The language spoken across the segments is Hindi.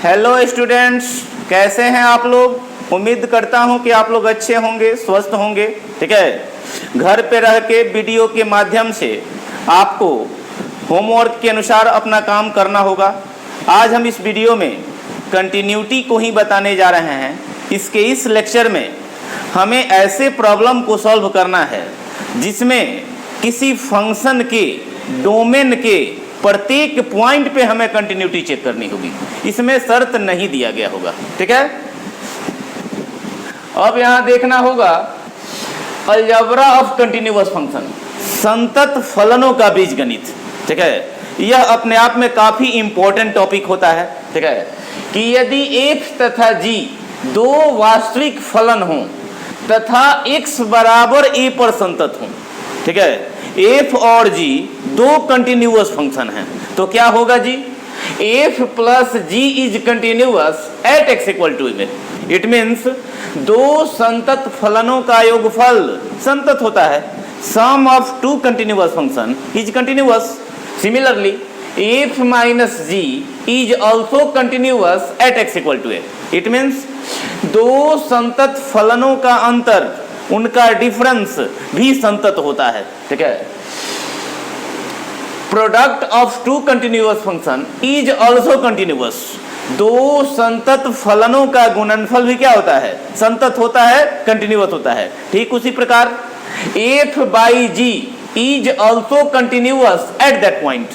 हेलो स्टूडेंट्स, कैसे हैं आप लोग। उम्मीद करता हूं कि आप लोग अच्छे होंगे, स्वस्थ होंगे। ठीक है, घर पे रह के वीडियो के माध्यम से आपको होमवर्क के अनुसार अपना काम करना होगा। आज हम इस वीडियो में कंटिन्यूटी को ही बताने जा रहे हैं। इसके इस लेक्चर में हमें ऐसे प्रॉब्लम को सॉल्व करना है जिसमें किसी फंक्शन के डोमेन के प्रत्येक पॉइंट पे हमें कंटिन्यूटी चेक करनी होगी। इसमें शर्त नहीं दिया गया होगा। ठीक है, अब यहां देखना होगा अलजेब्रा ऑफ कंटिन्यूअस फंक्शन, संतत फलनों का बीजगणित। ठीक है, यह अपने आप में काफी इंपॉर्टेंट टॉपिक होता है। ठीक है, कि यदि f तथा g दो वास्तविक फलन हों तथा x बराबर a पर संतत हों। ठीक है, f और g दो कंटिन्यूअस फंक्शन हैं, तो क्या होगा जी, f plus g is continuous at x equal to में। इट मीन्स दो संतत फलनों का योगफल संतत होता है। Sum of two continuous function is continuous. Similarly f minus g is also continuous at x equal to a। It means दो संतत फलनों का अंतर, उनका डिफरेंस भी संतत होता है। ठीक है, product of two continuous function is also continuous. दो संतत फलनों का गुणनफल भी क्या होता है, संतत होता है, कंटिन्यूअस होता है। ठीक उसी प्रकार f by g is also continuous at that point.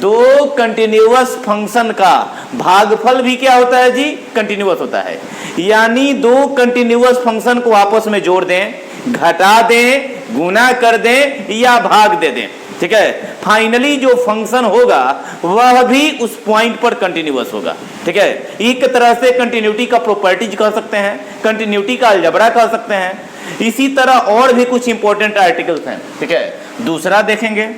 दो कंटिन्यूअस फंक्शन का भागफल भी क्या होता है जी, कंटिन्यूअस होता है। यानी दो कंटिन्यूअस फंक्शन को आपस में जोड़ दें, घटा दें, गुना कर दें या भाग दे दें। ठीक है, फाइनली जो फंक्शन होगा वह भी उस पॉइंट पर कंटिन्यूअस होगा। ठीक है, एक तरह से कंटिन्यूटी का प्रॉपर्टीज कह सकते हैं, कंटिन्यूटी का अलजेब्रा कह सकते हैं। इसी तरह और भी कुछ इंपॉर्टेंट आर्टिकल्स हैं। ठीक है, दूसरा देखेंगे,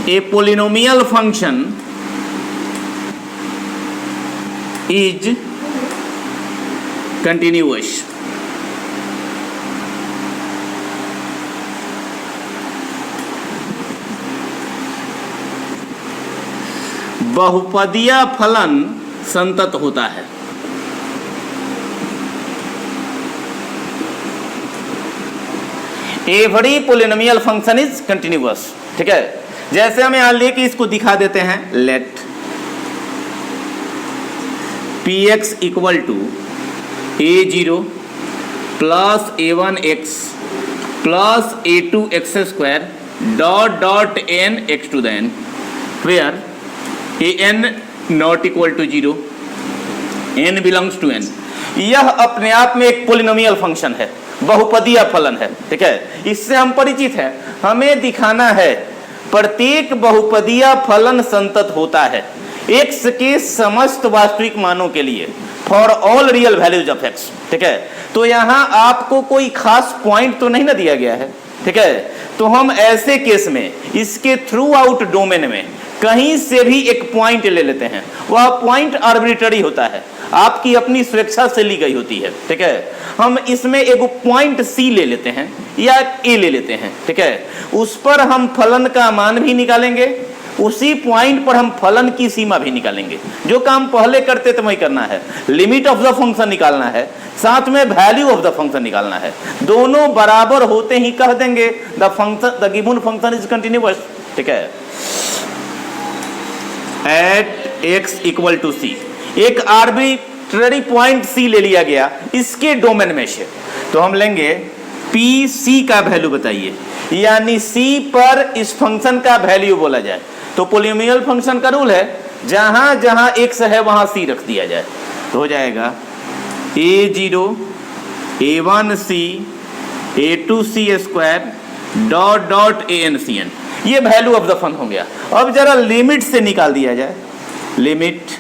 A polynomial function is continuous. बहुपदीय फलन संतत होता है। Every polynomial function is continuous. ठीक है, जैसे हम यहां लेके इसको दिखा देते हैं, let px equal to a0 plus a1x plus a2x square dot dot n x to the n, where an not equal to 0, n belongs to n। यह अपने आप में एक पोलिनोमियल फंक्शन है, बहुपदीय फलन है। ठीक है, इससे हम परिचित हैं। हमें दिखाना है प्रत्येक बहुपदीय फलन संतत होता है x के समस्त वास्तविक मानों के लिए, for all real values of x। ठीक है, तो यहां आपको कोई खास पॉइंट तो नहीं ना दिया गया है। ठीक है, तो हम ऐसे केस में इसके थ्रू आउट डोमेन में कहीं से भी एक पॉइंट ले लेते हैं। वह पॉइंट आर्बिट्ररी होता है, आपकी अपनी स्वेच्छा से ली गई होती है। ठीक है, हम इसमें एक पॉइंट C ले लेते हैं या A ले लेते हैं। ठीक है, उस पर हम फलन का मान भी निकालेंगे, उसी पॉइंट पर हम फलन की सीमा भी निकालेंगे। जो काम पहले करते थे वही करना है, लिमिट ऑफ द फंक्शन निकालना है, साथ में वैल्यू ऑफ द फंक्शन निकालना है। दोनों बराबर होते ही कह देंगे the function, the given function is continuous. ठीक है, at x equal to c, एक आर्बिट्ररी पॉइंट C ले लिया गया इसके डोमेन में से, तो हम लेंगे PC का वैल्यू बताइए, यानी C पर इस फंक्शन का वैल्यू बोला जाए। तो पोलिनोमियल फंक्शन का रूल है, जहां जहां x है वहां C रख दिया जाए, तो हो जाएगा a0 a1c a2c square dot dot an ये वैल्यू ऑफ द फंक्शन हो गया। अब जरा लिमिट से निकाल दिया जाए, limit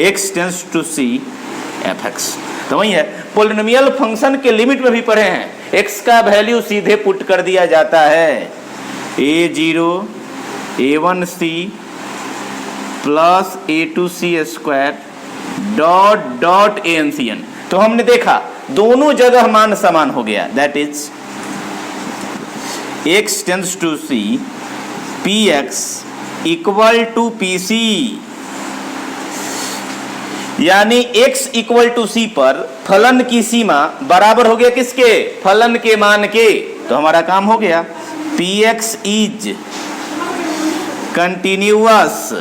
x tends to c fx, तो वही है पोलिनोमियल फंक्शन के लिमिट में भी पढ़े हैं, x का वैल्यू सीधे पुट कर दिया जाता है, a0 a1c plus a2c square dot dot an। तो हमने देखा दोनों जगह मान समान हो गया, that is x tends to c px equal to pc, यानी x इक्वल टू c पर फलन की सीमा बराबर हो गया किसके? फलन के मान के। तो हमारा काम हो गया। px is continuous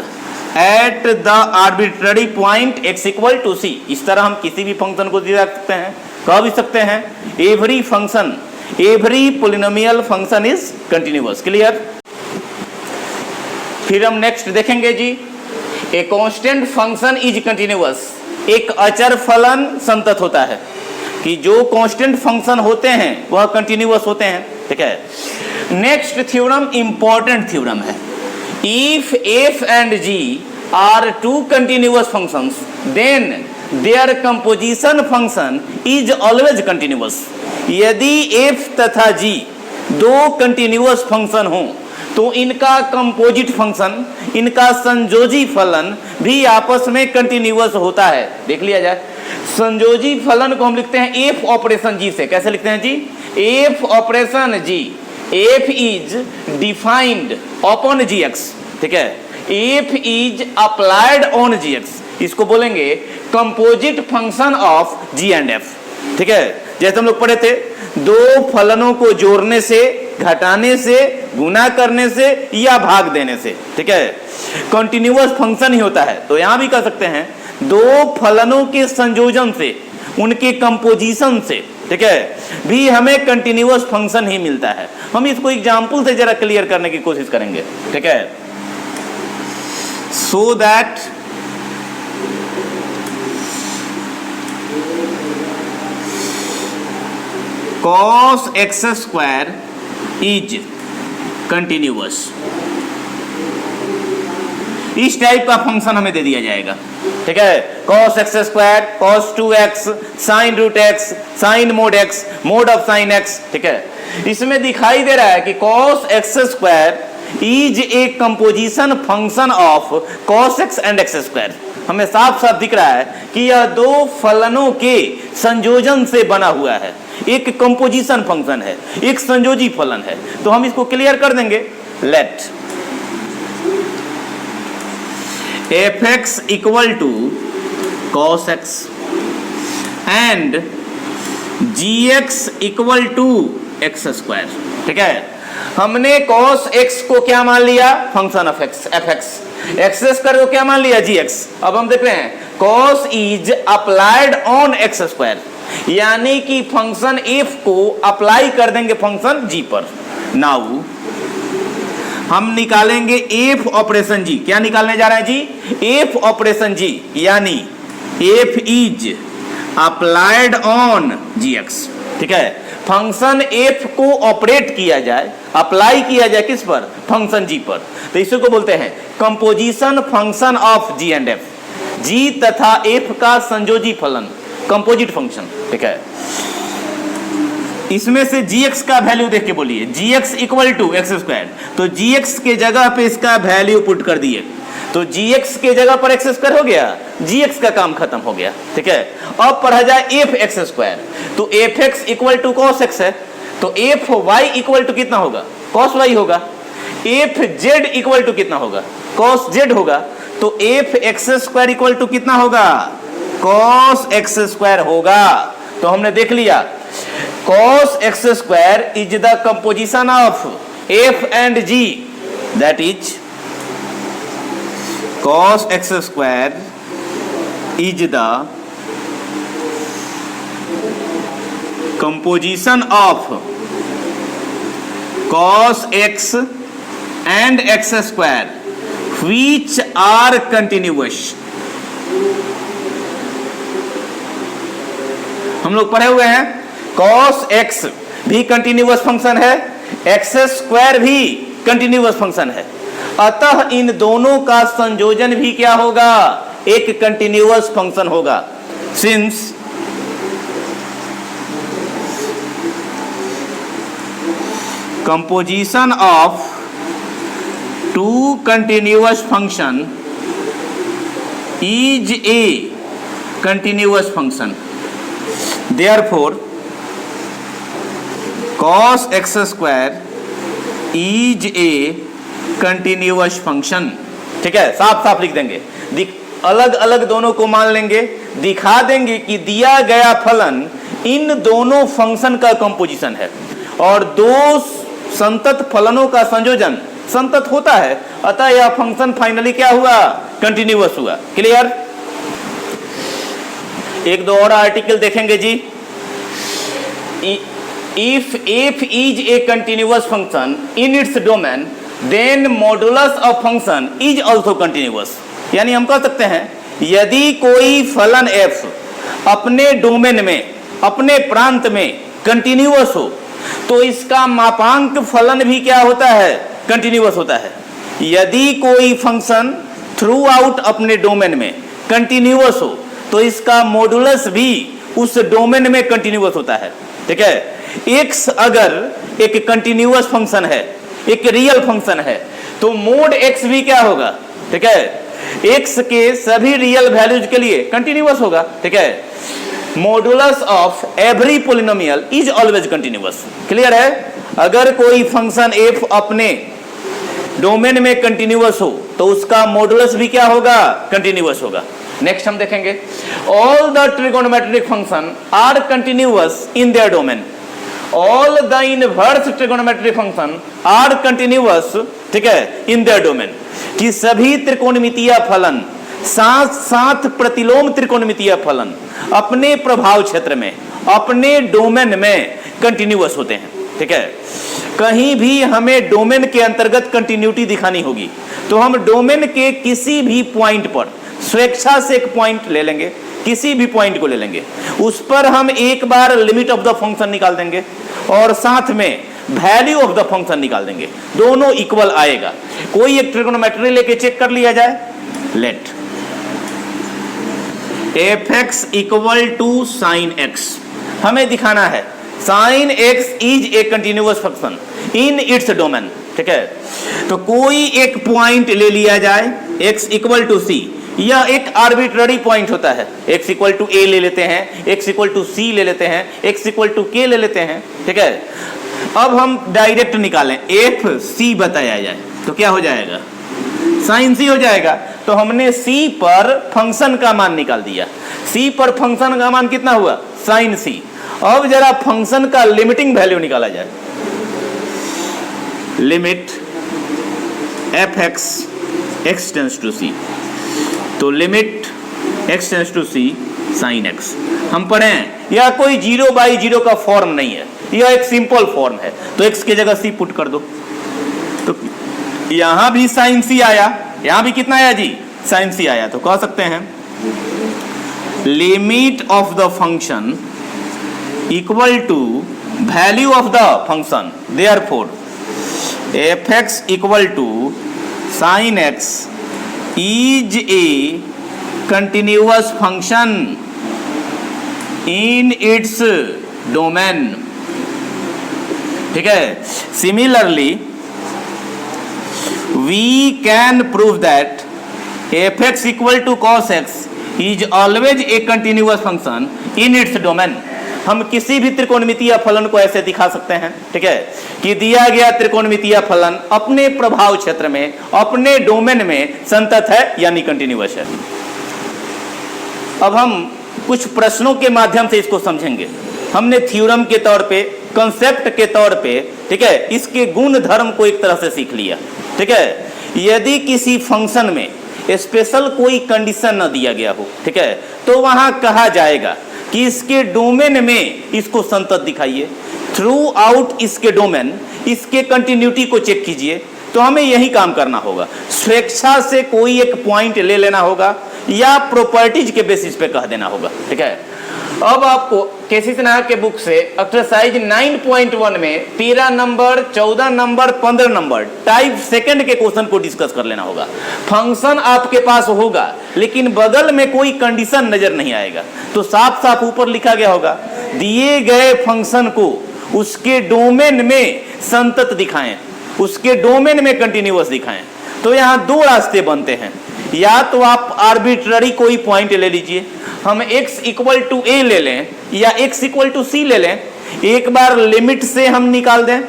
at the arbitrary point x equal to c। इस तरह हम किसी भी फंक्शन को दे सकते हैं, कह भी सकते हैं every function, every polynomial function is continuous. Clear? फिर हम नेक्स्ट देखेंगे जी, a constant function is continuous. एक अचर फलन संतत होता है कि जो कांस्टेंट फंक्शन होते हैं वह कंटिन्यूअस होते हैं। ठीक है। नेक्स्ट थ्योरम इंपॉर्टेंट थ्योरम है। If f and g are two continuous functions, then their composition function is always continuous. यदि f तथा g दो कंटिन्यूअस फंक्शन हो तो इनका कंपोजिट फंक्शन, इनका संयोजी फलन भी आपस में कंटिन्यूअस होता है। देख लिया जाए, संयोजी फलन को हम लिखते हैं f ऑपरेशन g से। कैसे लिखते हैं जी? f operation g, f is defined upon gx। ठीक है। f is applied on gx। इसको बोलेंगे composite function of g and f। ठीक है। जैसे हम लोग पढ़े थे, दो फलनों को जोड़ने से, घटाने से, गुना करने से या भाग देने से। ठीक है। कंटिन्यूअस फंक्शन ही होता है। तो यहां भी कह सकते हैं दो फलनों के संयोजन से, उनके कंपोजिशन से, ठीक है, भी हमें कंटिन्यूअस फंक्शन ही मिलता है। हम इसको एग्जांपल से जरा क्लियर करने की कोशिश करेंगे। ठीक है। So that cos x square is continuous. इस टाइप का फंक्शन हमें दे दिया जाएगा। ठीक है। cos x square, cos 2x, sin root x, sin mod x, mod of sin x। ठीक है। इसमें दिखाई दे रहा है कि cos x square is a composition function of cos x and x square. हमें साफ साफ दिख रहा है कि यह दो फलनों के संयोजन से बना हुआ है, एक कंपोजिशन फंक्शन है, एक संयोजी फलन है। तो हम इसको क्लियर कर देंगे। Let fx equal to cos x and gx equal to x square. ठीक है। हमने cos x को क्या मान लिया? Function of x, fx। x square को क्या मान लिया? gx। अब हम देख रहे हैं cos is applied on x square, यानी कि फंक्शन f को अप्लाई कर देंगे फंक्शन g पर। नाउ हम निकालेंगे f ऑपरेशन g। क्या निकालने जा रहे हैं जी? f ऑपरेशन g, यानी f is applied on gx। ठीक है। फंक्शन f को ऑपरेट किया जाए, अप्लाई किया जाए किस पर? फंक्शन g पर। तो इसी को बोलते हैं composition function of g and f। g तथा f का संयोजी फलन, कंपोजिट फंक्शन। ठीक है। इसमें से gx का वैल्यू देख के बोलिए, gx equal to x square. तो gx के जगह पे इसका वैल्यू पुट कर दिए, तो gx के जगह पर एक्स स्क्वायर हो गया, gx का काम खत्म हो गया। ठीक है। अब पढ़ा जाए f एक्स स्क्वायर, तो fx equal to cos x है, तो fy इक्वल टू कितना होगा? cos y होगा। fz इक्वल टू कितना होगा? cos z होगा। तो f x square equal to कितना होगा? cos x स्क्वायर होगा। तो हमने देख लिया cos x square is the composition of f and g, that is cos x square is the composition of cos x and x square which are continuous। हम लोग पढ़े हुए हैं cos x भी कंटिन्यूअस फंक्शन है, x स्क्वायर भी कंटिन्यूअस फंक्शन है। अतः इन दोनों का संयोजन भी क्या होगा? एक कंटिन्यूअस फंक्शन होगा। Since composition of two continuous function is a continuous function, therefore cos x square is a continuous function. ठीक है, साफ साफ लिख देंगे, अलग अलग दोनों को मान लेंगे, दिखा देंगे कि दिया गया फलन इन दोनों फंक्शन का कंपोजिशन है और दो संतत फलनों का संयोजन संतत होता है, अतः यह फंक्शन फाइनली क्या हुआ, कंटिन्यूअस हुआ। क्लियर? एक दो और आर्टिकल देखेंगे जी। If f is a continuous function in its domain then modulus of function is also continuous. यानी हम कह सकते हैं यदि कोई फलन f अपने डोमेन में, अपने प्रांत में कंटिन्यूअस हो तो इसका मापांक फलन भी क्या होता है, कंटिन्यूअस होता है। यदि कोई फंक्शन थ्रू आउट अपने डोमेन में कंटिन्यूअस हो तो इसका मॉडुलस भी उस डोमेन में कंटिन्यूअस होता है। ठीक है, x अगर एक कंटिन्यूअस फंक्शन है, एक रियल फंक्शन है, तो मोड x भी क्या होगा, ठीक है, x के सभी रियल वैल्यूज के लिए कंटिन्यूअस होगा। ठीक है, modulus of every polynomial is always continuous. Clear है? अगर कोई फंक्शन f अपने डोमेन में कंटिन्यूअस हो तो उसका मॉडुलस भी क्या होगा, कंटिन्यूअस होगा। नेक्स्ट हम देखेंगे, all the trigonometric function are continuous in their domain. All the inverse trigonometric function are continuous, ठीक है, इन देयर डोमेन। कि सभी त्रिकोणमितीय फलन साथ साथ प्रतिलोम त्रिकोणमितीय फलन अपने प्रभाव क्षेत्र में, अपने डोमेन में कंटिन्यूअस होते हैं। ठीक है, कहीं भी हमें डोमेन के अंतर्गत कंटिन्यूटी दिखानी होगी तो हम डोमेन के किसी भी पॉइंट पर स्वेच्छा से एक पॉइंट ले लेंगे, किसी भी पॉइंट को ले लेंगे, उस पर हम एक बार लिमिट ऑफ द फंक्शन निकाल देंगे और साथ में वैल्यू ऑफ द फंक्शन निकाल देंगे, दोनों इक्वल आएगा। कोई एक ट्रिगोनोमेट्री लेके चेक कर लिया जाए। Let fx equal to sine x, हमें दिखाना है sine x is a continuous function in its domain. ठीक है, तो कोई एक पॉइंट ले लिया जाए x इक्वल टू सी, यह एक आर्बिट्ररी पॉइंट होता है। x इक्वल टू a ले लेते हैं, x इक्वल टू c ले लेते हैं, x इक्वल टू k ले लेते हैं। ठीक है, अब हम डायरेक्ट निकालें, एफ सी बताया जाए तो क्या हो जाएगा, साइन सी हो जाएगा। तो हमने c पर फंक्शन का मान निकाल दिया, c पर फंक्शन का मान कितना हुआ, साइन सी। अब जरा फंक्शन का लिमिटिंग वैल्यू निकाला जाए, limit f x tends to c, तो limit x tends to c sine x। हम पढ़ें यह कोई 0/0 का फॉर्म नहीं है, यह एक सिंपल फॉर्म है, तो x की जगह c पुट कर दो, तो यहां भी साइन c आया, यहां भी कितना आया जी, साइन c आया। तो कह सकते हैं limit of the function equal to value of the function, therefore fx equal to sine x is a continuous function in its domain। ठीक है, similarly we can prove that fx equal to cos x is always a continuous function in its domain। हम किसी भी त्रिकोणमितीय फलन को ऐसे दिखा सकते हैं, ठीक है, कि दिया गया त्रिकोणमितीय फलन अपने प्रभाव क्षेत्र में, अपने डोमेन में संतत है यानी कंटिन्यूअस है। अब हम कुछ प्रश्नों के माध्यम से इसको समझेंगे। हमने थ्योरम के तौर पे, कंसेप्ट के तौर पे, ठीक है, इसके गुण धर्म को एक तरह से सीख लिया। ठीक है, यदि किसी फंक्शन में स्पेशल कोई कंडीशन न दिया गया हो, ठीक है, तो वहां कहा जाएगा कि इसके डोमेन में इसको संतत दिखाइए, थ्रू आउट इसके डोमेन इसके कंटिन्यूटी को चेक कीजिए। तो हमें यही काम करना होगा, स्वेच्छा से कोई एक पॉइंट ले लेना होगा या प्रॉपर्टीज के बेसिस पे कह देना होगा। ठीक है, अब आपको केसी सिन्हा के बुक से एक्सरसाइज 9.1 में 13 number, 14 number, 15 number type second के क्वेश्चन को डिस्कस कर लेना होगा। फंक्शन आपके पास होगा लेकिन बगल में कोई कंडीशन नजर नहीं आएगा, तो साफ साफ ऊपर लिखा गया होगा दिए गए फंक्शन को उसके डोमेन में संतत दिखाएं, उसके डोमेन में कंटिन्यूअस दिखाएं। तो यहाँ दो रास्ते बनते हैं, या तो आप आर्बिट्ररी कोई पॉइंट ले लीजिए, हम x इक्वल टू a ले लें या x इक्वल टू c ले लें, एक बार लिमिट से हम निकाल दें,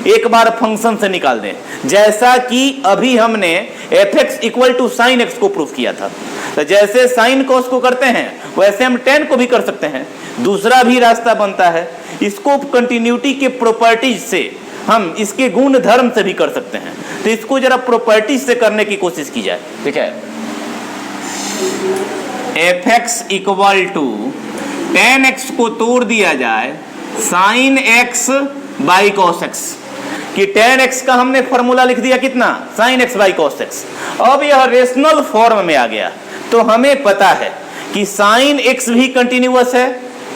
एक बार फंक्शन से निकाल दें, जैसा कि अभी हमने fx equal to sine x को प्रूफ किया था। तो जैसे साइन कॉस को करते हैं वैसे हम टेन को भी कर सकते हैं। दूसरा भी रास्ता बनता है, इसको कंटिन्यूटी के प्रॉपर्टीज से हम इसके गुण धर्म से भी कर सकते हैं। तो इसको जरा प्रॉपर्टीज से करने की कोशिश की जाए। ठीक है, fx equal to tan x को तोड़ दिया जाए sine x by cos x, कि टेन एक्स का हमने फॉर्मूला लिख दिया कितना, sine x by cos x. अब यह रेशनल फॉर्म में आ गया, तो हमें पता है कि साइन एक्स भी कंटिन्यूअस है,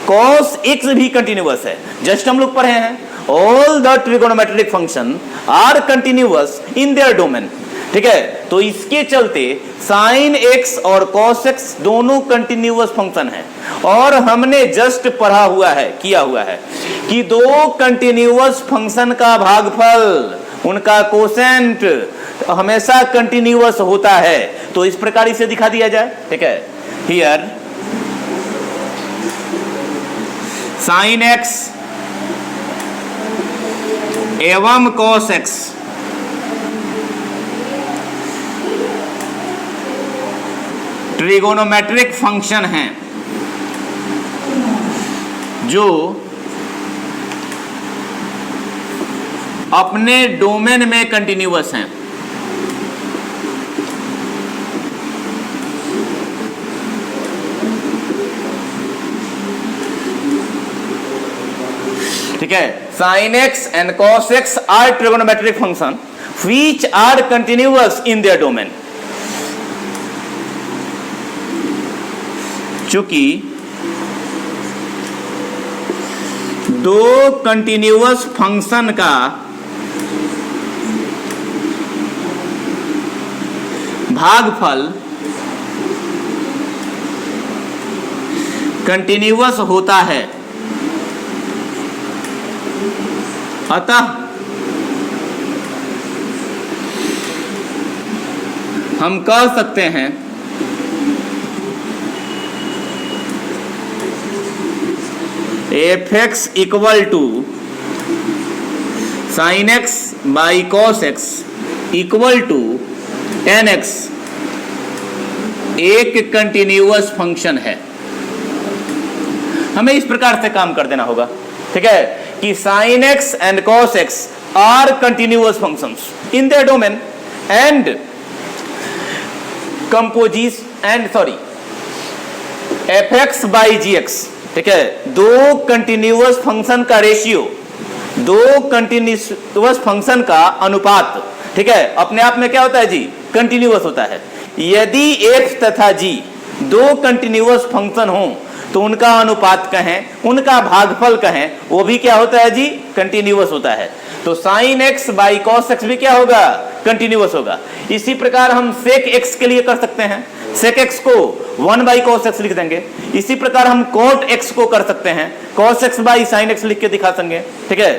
कॉस एक्स भी कंटिन्यूअस है। जस्ट हम लोग पढ़े हैं all the trigonometric function are continuous in their domain. ठीक है, तो इसके चलते साइन एक्स और कॉस एक्स दोनों कंटिन्यूअस फंक्शन है। और हमने जस्ट पढ़ा हुआ है, किया हुआ है कि दो कंटिन्यूअस फंक्शन का भागफल, उनका कोसेंट हमेशा कंटिन्यूअस होता है। तो इस प्रकार इसे दिखा दिया जाए। ठीक है, हियर साइन एक्स एवं कॉस एक्स ट्रिगोनोमेट्रिक फंक्शन हैं जो अपने डोमेन में कंटिन्यूअस हैं। ठीक है, sine x and cos x are trigonometric function which are continuous in their domain. चूंकि दो कंटिन्यूअस फंक्शन का भागफल कंटिन्यूअस होता है, अतः हम कह सकते हैं fx equal to sine x by cos x equal to tan x एक कंटिन्यूअस फंक्शन है। हमें इस प्रकार से काम कर देना होगा। ठीक है, कि sine x and cos x are continuous functions in their domain and fx by gx। ठीक है, दो कंटिन्यूअस फंक्शन का रेशियो, दो कंटिन्यूअस फंक्शन का अनुपात, ठीक है, अपने आप में क्या होता है जी, कंटिन्यूअस होता है। यदि f तथा g दो कंटिन्यूअस फंक्शन हो तो उनका अनुपात कहें, उनका भागफल कहें, वो भी क्या होता है जी, कंटिन्यूअस होता है। तो sign x by cos x भी क्या होगा, कंटिन्यूअस होगा। इसी प्रकार हम सेक एक्स के लिए कर सकते हैं, सेक एक्स को 1 बाई कॉस एक्स लिख देंगे। इसी प्रकार हम कोट एक्स को कर सकते हैं, cos x by sine x लिख के दिखा सकेंगे। ठीक है,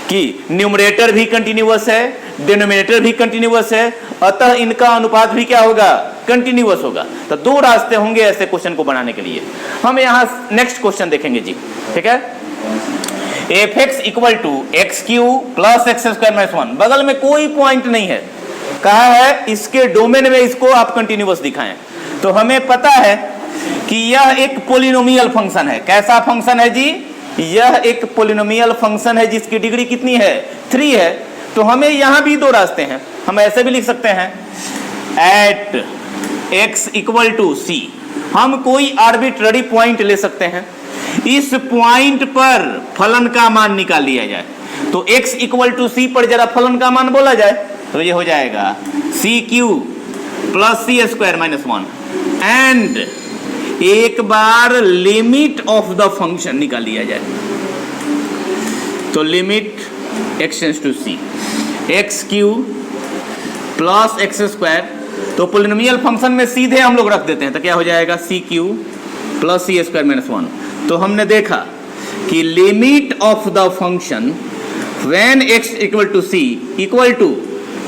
कि न्यूमरेटर भी कंटिन्यूअस है, डिनोमिनेटर भी कंटिन्यूअस है, अतः इनका अनुपात भी क्या होगा, कंटिन्यूअस होगा। तो दो रास्ते होंगे ऐसे क्वेश्चन को बनाने के लिए। हम यहां नेक्स्ट क्वेश्चन देखेंगे जी। ठीक है, fx equal to x cube plus x square minus 1, बगल में कोई पॉइंट नहीं है, कहा है इसके डोमेन में इसको आप कंटिन्यूअस दिखाएं। तो हमें पता है कि यह एक पोलिनोमियल फंक्शन है। कैसा फंक्शन है जी, यह एक पोलिनोमियल फंक्शन है जिसकी डिग्री कितनी है, 3 है। तो हमें यहां भी दो रास्ते हैं, हम ऐसे भी लिख सकते हैं एट x इक्वल टू सी। हम कोई आर्बिट्ररी पॉइंट ले सकते हैं, इस पॉइंट पर फलन का मान निकाल लिया जाए। तो x इक्वल टू सी पर जरा फलन का मान बोला जाए तो ये हो जाएगा c Q plus c square minus 1 and एक बार लिमिट ऑफ द फंक्शन निकाल लिया जाए। तो limit x tends to c x cube plus x square, तो पोलिनोमियल फंक्शन में सीधे हम लोग रख देते हैं तो क्या हो जाएगा, c Q plus c square minus 1। तो हमने देखा कि limit of the function when x equal to c equal to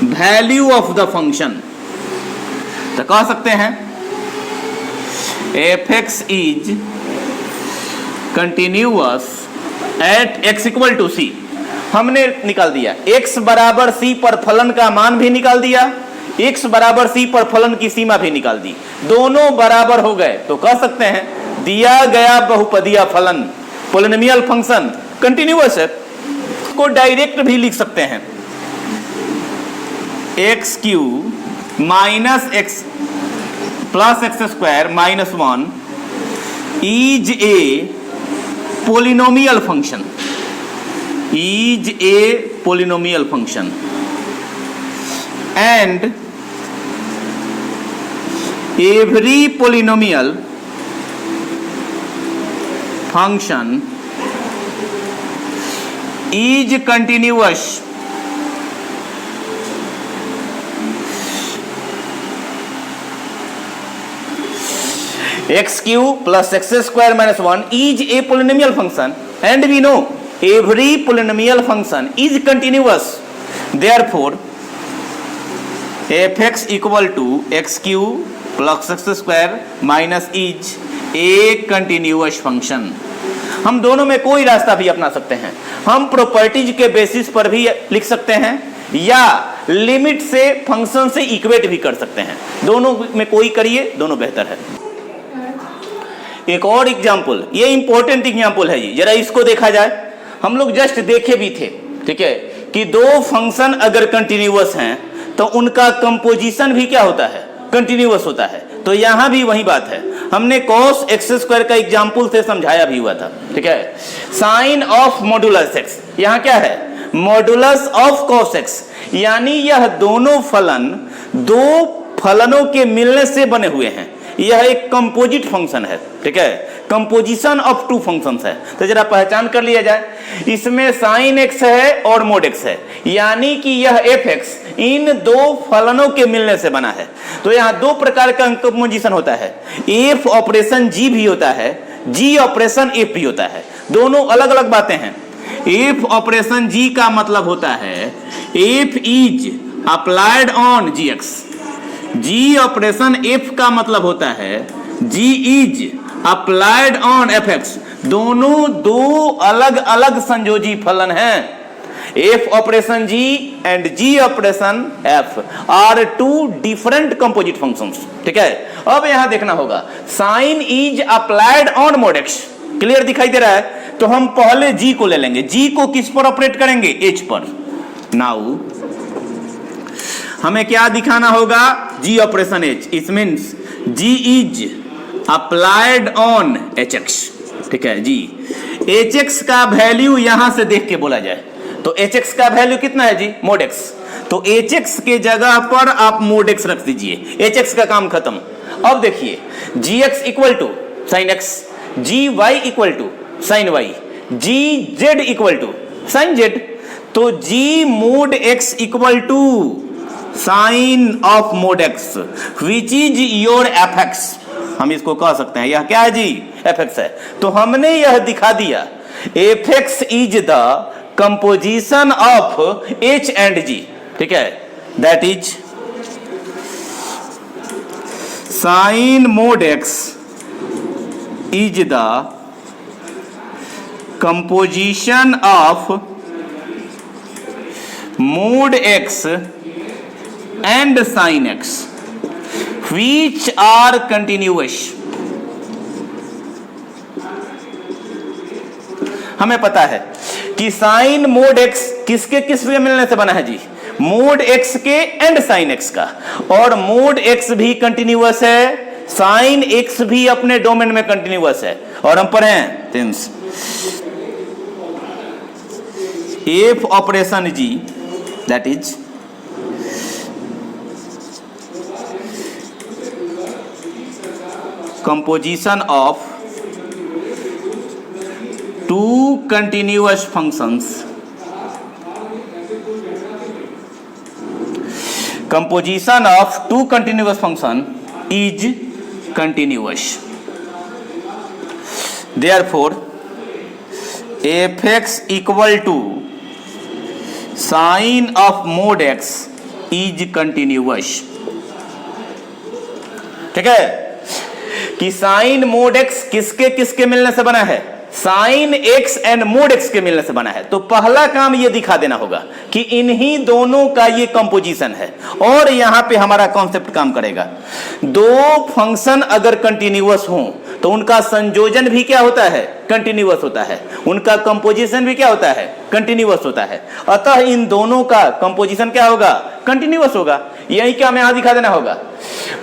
value of the function, तो कह सकते हैं fx is continuous at x equal to c. हमने निकाल दिया, x बराबर c पर फलन का मान भी निकाल दिया, x बराबर c पर फलन की सीमा भी निकाल दी, दोनों बराबर हो गए तो कह सकते हैं दिया गया बहुपदीय फलन पॉलिनोमियल फंक्शन कंटिन्यूअस है। को डायरेक्ट भी लिख सकते हैं, x Q minus x plus x square minus 1 is a polynomial function, is a polynomial function and every polynomial function is continuous x cube plus x square minus 1 is a polynomial function and we know every polynomial function is continuous, therefore fx equal to x cube plus x square minus is a continuous function। हम दोनों में कोई रास्ता भी अपना सकते हैं, हम प्रॉपर्टीज के बेसिस पर भी लिख सकते हैं या लिमिट से फंक्शन से इक्वेट भी कर सकते हैं, दोनों में कोई करिए, दोनों बेहतर है। एक और एग्जाम्पल, ये इंपॉर्टेंट एग्जाम्पल है, ये जरा इसको देखा जाए, हम लोग जस्ट देखे भी थे, ठीक है, कि दो फंक्शन अगर कंटिन्यूअस हैं तो उनका कंपोजिशन भी क्या होता है, कंटिन्यूअस होता है। तो यहां भी वही बात है, हमने cos x स्क्वायर का एग्जाम्पल से समझाया भी हुआ था, ठीक है। साइन ऑफ मॉडुलस x, यहां क्या है, मॉडुलस ऑफ cos x, यानी यह दोनों फलन दो फलनों के मिलने से बने हुए हैं, यह एक कंपोजिट फंक्शन है, ठीक है, कंपोजिशन ऑफ टू फंक्शंस है। तो जरा पहचान कर लिया जाए, इसमें साइन एक्स है और मोड एक्स है, यानी कि यह एफ एक्स इन दो फलनों के मिलने से बना है। तो यहाँ दो प्रकार का कंपोजिशन होता है, एफ ऑपरेशन जी भी होता है, जी ऑपरेशन एफ भी होता है, दोनों अलग अलग बातें हैं। एफ ऑपरेशन जी का मतलब होता है f is applied on g x, g operation f का मतलब होता है g is applied on f x, दोनों दो अलग अलग संयोजी फलन हैं। F operation g and g operation f are two different composite functions, ठीक है। अब यहां देखना होगा sine is applied on mod x, clear दिखाई दे रहा है। तो हम पहले जी को ले लेंगे, जी को किस पर ऑपरेट करेंगे, एच पर। नाउ हमें क्या दिखाना होगा, g operation h, it means g is applied on h x, ठीक है जी। एच एक्स का वैल्यू यहां से देख के बोला जाए तो एच एक्स का वैल्यू कितना है जी, मोड एक्स, तो एच एक्स के जगह पर आप मोड एक्स रख दीजिए, एच एक्स का काम खत्म। अब देखिए g x equal to sine x, g y equal to sine y, g z equal to sine z, तो g mod x equal to sine of mod x which is your f x, हम इसको कह सकते हैं यह क्या है जी, एफ एक्स है। तो हमने यह दिखा दिया f x is the composition of h and g, ठीक है, that is sine mod x is the composition of mod x and sine x which are continuous। हमें पता है कि साइन मोड एक्स किसके किस के मिलने से बना है जी, मोड एक्स के एंड साइन एक्स का, और मोड एक्स भी कंटिन्यूअस है, साइन एक्स भी अपने डोमेन में कंटिन्यूअस है। और हम पढ़ें टेंस f operation g that is composition of two continuous functions, composition of two continuous function is continuous, therefore fx equal to sine of mod x is continuous, ठीक है, कि साइन मोड एक्स किसके किसके मिलने से बना है, sine x and mode x के मिलने से बना है। तो पहला काम ये दिखा देना होगा कि इन्हीं दोनों का ये कंपोजिशन है, और यहां पे हमारा कॉन्सेप्ट काम करेगा। दो फंक्शन अगर कंटिन्यूअस हो तो उनका संयोजन भी क्या होता है, कंटिन्यूअस होता है, उनका कंपोजिशन भी क्या होता है, कंटिन्यूअस होता है। अतः इन दोनों का कंपोजिशन क्या होगा, कंटिन्यूअस होगा। यही क्या हमें यहां दिखा देना होगा।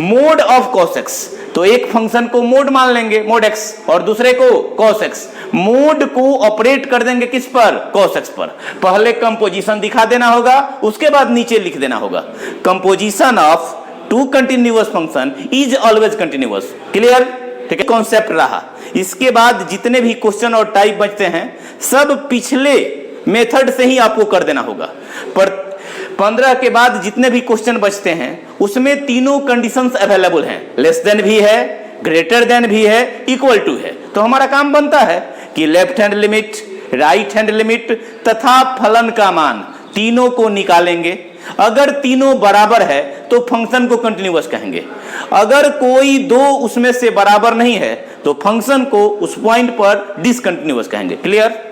मोड ऑफ cos x, तो एक फंक्शन को मोड मान लेंगे, मोड x, और दूसरे को cos x। मोड को ऑपरेट कर देंगे किस पर, cos x पर। पहले कंपोजिशन दिखा देना होगा, उसके बाद नीचे लिख देना होगा composition of two continuous function is always continuous. Clear, ठीक है, कॉन्सेप्ट रहा। इसके बाद जितने भी क्वेश्चन और टाइप बचते हैं सब पिछले मेथड से ही आपको कर देना होगा। पर 15 के बाद जितने भी क्वेश्चन बचते हैं उसमें तीनों कंडीशंस अवेलेबल हैं, लेस देन भी है, ग्रेटर देन भी है, इक्वल टू है। तो हमारा काम बनता है कि left hand limit, right hand limit तथा फलन का मान तीनों को निकालेंगे। अगर तीनों बराबर है तो फंक्शन को कंटिन्यूअस कहेंगे। अगर कोई दो उसमें से बराबर नहीं है तो फंक्शन को उस पॉइंट पर डिसकंटिन्यूअस कहेंगे। क्लियर?